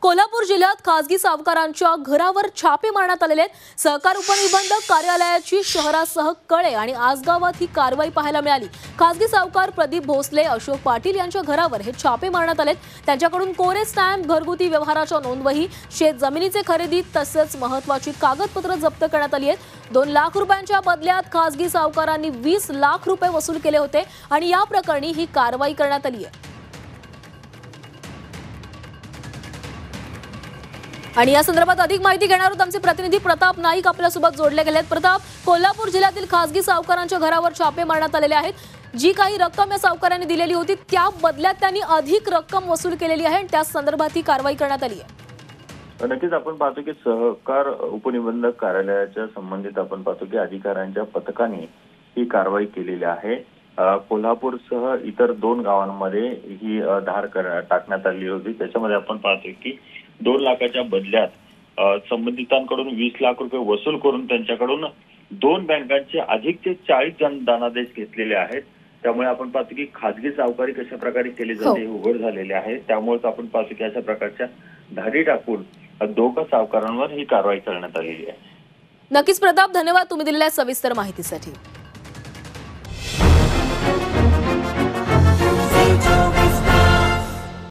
कोल्हापूर जिल्ह्यात खासगी सावकारांच्या घरावर छापे मारण्यात आलेले आहेत। सहकार उपनिबंधक कार्यालयाची शहरासह कळे आणि आसगावात ही कारवाई पाहायला मिळाली। खासगी सावकार प्रदीप भोसले, अशोक पाटील यांच्या घरावर हे छापे मारण्यात आलेत। त्यांच्याकडून कोरे स्टॅम्प, घरगुती व्यवहाराच्या नोंदवही, शेत जमिनीचे खरेदी तसेच महत्त्वाची कागदपत्र जप्त करण्यात आली आहेत। 2 लाख रुपयांच्या बदल्यात खासगी सावकारांनी 20 लाख रुपये वसूल केले होते आणि या प्रकरणी ही कारवाई करण्यात आली आहे। आणि या संदर्भात अधिक माहिती घेणार आहोत। आमचे प्रतिनिधी प्रताप नाईक आपल्यासोबत जोडले गेले आहेत। प्रताप, कोल्हापूर जिल्ह्यातील खासगी सावकारांच्या घरावर छापे मारण्यात आलेले आहेत। जी काही रक्कम या सावकारांनी दिलेली होती त्या बदल्यात त्यांनी अधिक रक्कम वसूल केलेली आहे आणि त्या संदर्भात ही कारवाई करण्यात आली आहे। नक्कीच आपण पाहतो की सहकार उपनिबंधक कार्यालयाच्या संबंधित आपण पाहतो की अधिकाऱ्यांच्या पथकाने ही कारवाई केलेली आहे। कोल्हापूरसह इतर 2 गावांमध्ये ही धाड टाकण्यात आली होती। त्याच्यामध्ये आपण पाहतो की 2 लाखाच्या बदल्यात संबंधितांकडून 20 लाख रुपये वसूल करून त्यांच्याकडून 2 बँकांचे अधिकचे 40 धनादेश घेतलेले आहेत। त्यामुळे आपण पाहतो की खासगी सावकारी कशा प्रकारे केली जाते हे उघड झालेले आहे। त्यामुळेच आपण पाहतो की अशा प्रकारच्या धाडी टाकून 2 सावकारांवर ही कारवाई करण्यात आलेली आहे। नक्कीच प्रताप, धन्यवाद तुम्ही दिलेल्या सविस्तर माहितीसाठी।